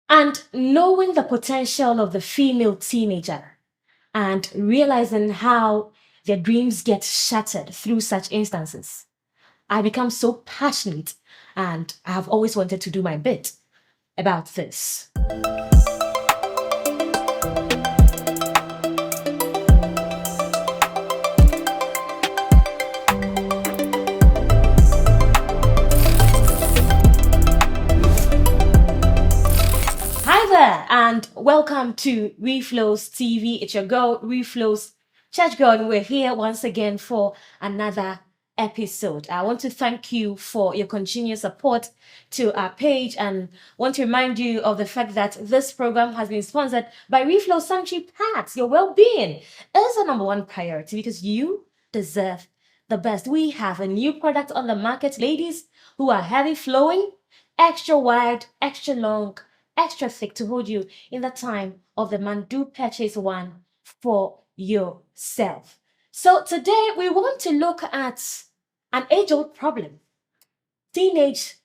And knowing the potential of the female teenager and realizing how their dreams get shattered through such instances, I become so passionate and I have always wanted to do my bit about this. Hi there, and welcome to REFLO'S TV. It's your girl, REFLO'S Church Girl, and we're here once again for another episode. I want to thank you for your continued support to our page and want to remind you of the fact that this program has been sponsored by REFLO'S Sanctuary Pads. Your well-being is the number one priority because you deserve the best. We have a new product on the market, ladies, who are heavy flowing, extra wide, extra long, extra thick to hold you in the time of the month. Do purchase one for yourself. So today we want to look at an age-old problem, teenage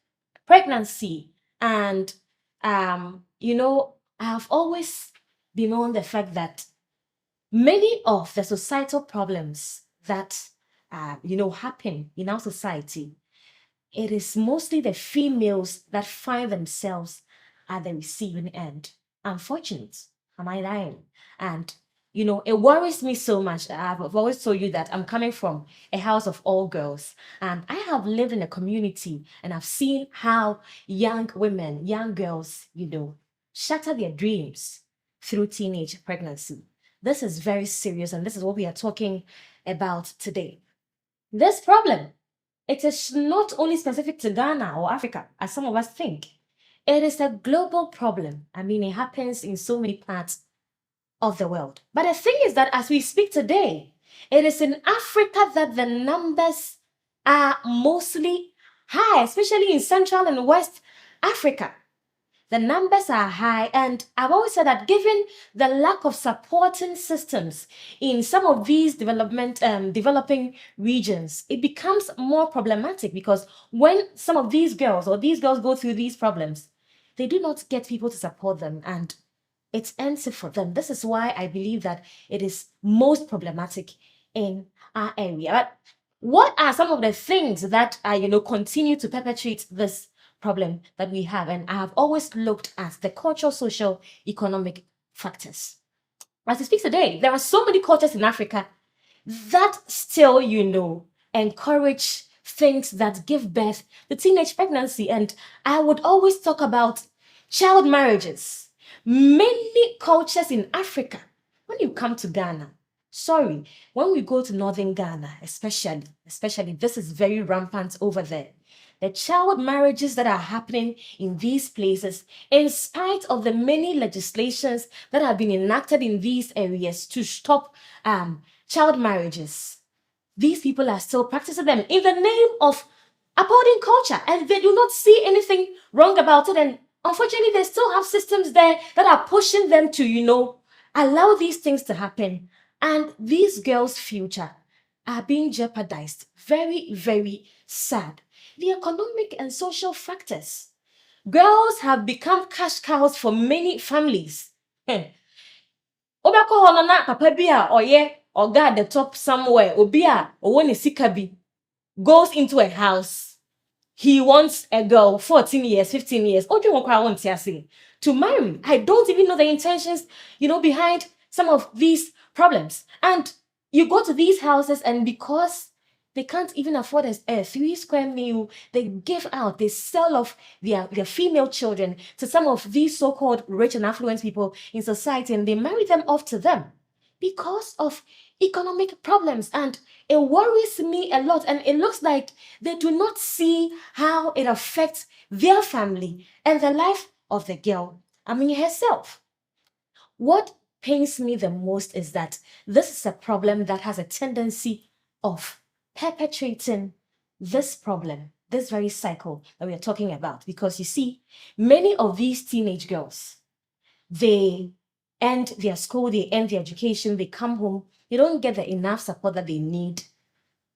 pregnancy. And, I've always bemoaned the fact that many of the societal problems that, happen in our society, it is mostly the females that find themselves at the receiving end. Unfortunate, am I lying? And it worries me so much. I've always told you that I'm coming from a house of all girls, and I have lived in a community and I've seen how young women, young girls, shatter their dreams through teenage pregnancy. This is very serious, and this is what we are talking about today. This problem, it is not only specific to Ghana or Africa, as some of us think. It is a global problem. I mean, it happens in so many parts of the world. But the thing is that as we speak today, it is in Africa that the numbers are mostly high, especially in Central and West Africa. The numbers are high, and I've always said that given the lack of supporting systems in some of these developing regions, it becomes more problematic because when some of these girls go through these problems, they do not get people to support them, and it ends it for them. This is why I believe that it is most problematic in our area. But what are some of the things that continue to perpetuate this problem that we have? And I have always looked at the cultural, social, economic factors. As we speak today, there are so many cultures in Africa that still, encourage things that give birth to teenage pregnancy. And I would always talk about child marriages. Many cultures in Africa, when you come to Ghana, when we go to northern Ghana, especially, this is very rampant over there. The child marriages that are happening in these places, in spite of the many legislations that have been enacted in these areas to stop child marriages, these people are still practicing them in the name of upholding culture, and they do not see anything wrong about it. And unfortunately, they still have systems there that are pushing them to, allow these things to happen. And these girls' future are being jeopardized. Very, very sad. The economic and social factors. Girls have become cash cows for many families. Obako hono na papa bi a oye oga at the top somewhere, obi a owoni sika bi, goes into a house. He wants a girl, 14 years, 15 years, to marry. I don't even know the intentions, behind some of these problems. And you go to these houses, and because they can't even afford a 3 square meal, they sell off their female children to some of these so-called rich and affluent people in society, and they marry them off to them because of economic problems. And it worries me a lot, and it looks like they do not see how it affects their family and the life of the girl, herself. What pains me the most is that this is a problem that has a tendency of perpetuating this problem, this very cycle that we are talking about. Because you see, many of these teenage girls, they end their school, they end their education, they come home, they don't get the enough support that they need.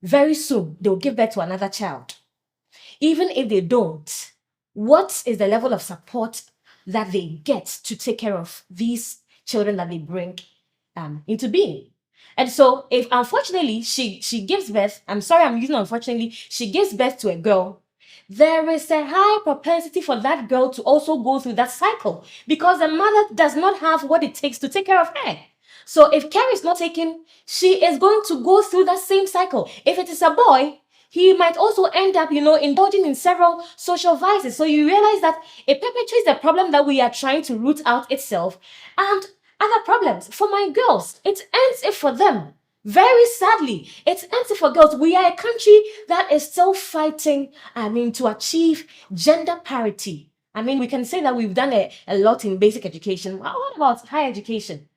Very soon, they'll give birth to another child. Even if they don't, what is the level of support that they get to take care of these children that they bring into being. And so if unfortunately she gives birth, I'm sorry I'm using unfortunately, she gives birth to a girl, there is a high propensity for that girl to also go through that cycle because the mother does not have what it takes to take care of her. So if care is not taken, she is going to go through that same cycle. If it is a boy, he might also end up, indulging in several social vices. So you realize that it perpetuates the problem that we are trying to root out itself and other problems. For my girls, it ends it for them. Very sadly, it ends it for girls. We are a country that is still fighting, to achieve gender parity. We can say that we've done a lot in basic education. What about higher education?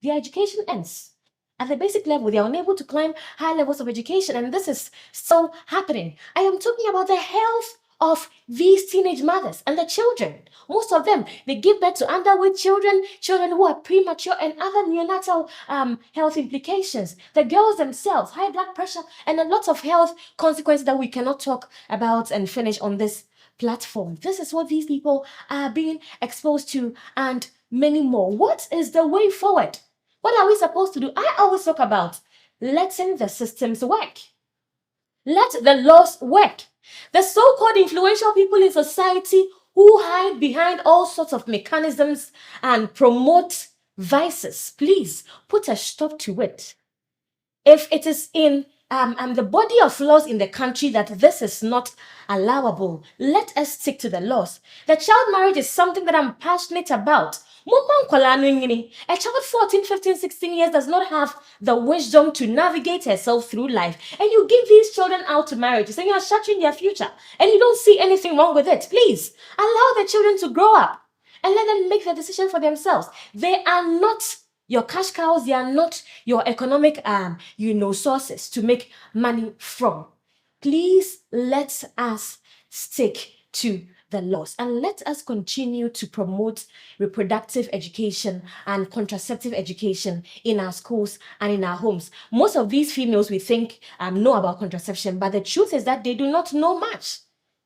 Their education ends. At the basic level, they are unable to climb high levels of education, and this is still happening. I am talking about the health of these teenage mothers and the children. Most of them, they give birth to underweight children who are premature, and other neonatal health implications. The girls themselves, high blood pressure, and a lot of health consequences that we cannot talk about and finish on this platform. This is what these people are being exposed to, and many more. What is the way forward? What are we supposed to do? I always talk about letting the systems work. Let the laws work. The so-called influential people in society who hide behind all sorts of mechanisms and promote vices, please put a stop to it. If it is in the body of laws in the country that this is not allowable, let us stick to the laws. The child marriage is something that I'm passionate about. A child 14, 15, 16 years does not have the wisdom to navigate herself through life. And you give these children out to marriages and you are shattering their future. And you don't see anything wrong with it. Please, allow the children to grow up and let them make the decision for themselves. They are not your cash cows. They are not your economic, sources to make money from. Please, let us stick to the laws and let us continue to promote reproductive education and contraceptive education in our schools and in our homes. Most of these females, we think, know about contraception, but the truth is that they do not know much.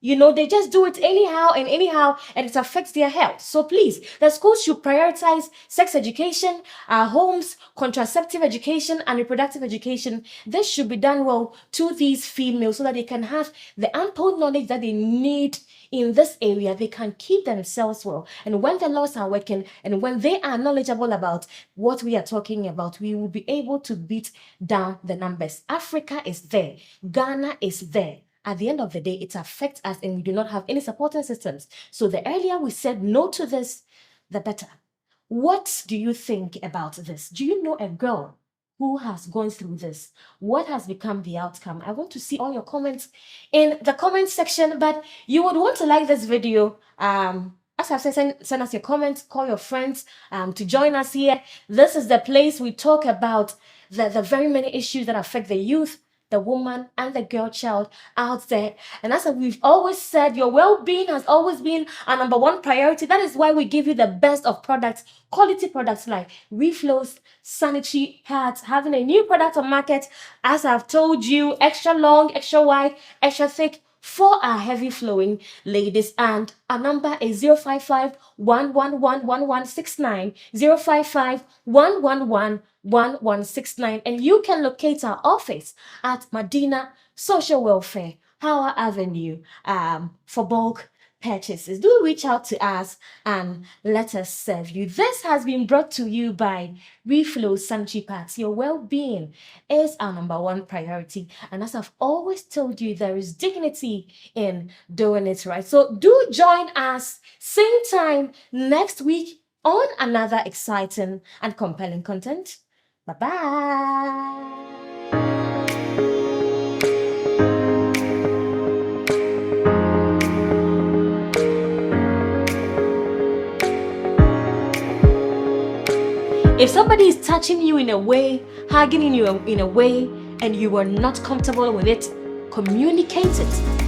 They just do it anyhow, and it affects their health. So please, the schools should prioritize sex education, our homes, contraceptive education, and reproductive education. This should be done well to these females so that they can have the ample knowledge that they need in this area. They can keep themselves well. And when the laws are working and when they are knowledgeable about what we are talking about, we will be able to beat down the numbers. Africa is there. Ghana is there. At the end of the day, it affects us and we do not have any supporting systems. So the earlier we said no to this, the better. What do you think about this? Do you know a girl who has gone through this? What has become the outcome? I want to see all your comments in the comment section, but you would want to like this video. As I've said, send us your comments, call your friends to join us here. This is the place we talk about the very many issues that affect the youth, the woman, and the girl child out there. And as we've always said, your well-being has always been our number one priority. That is why we give you the best of products, quality products like REFLO'S sanitary pads, having a new product on market. As I've told you, extra long, extra wide, extra thick for our heavy flowing ladies. And our number is 055 111 1169, 055 111 1169, and you can locate our office at Medina Social Welfare, Power Avenue, for bulk purchases. Do reach out to us and let us serve you. This has been brought to you by REFLO'S sanitary pads. Your well-being is our number one priority, and as I've always told you, there is dignity in doing it right. So do join us same time next week on another exciting and compelling content. Bye-bye. If somebody is touching you in a way, hugging you in a way, and you are not comfortable with it, communicate it.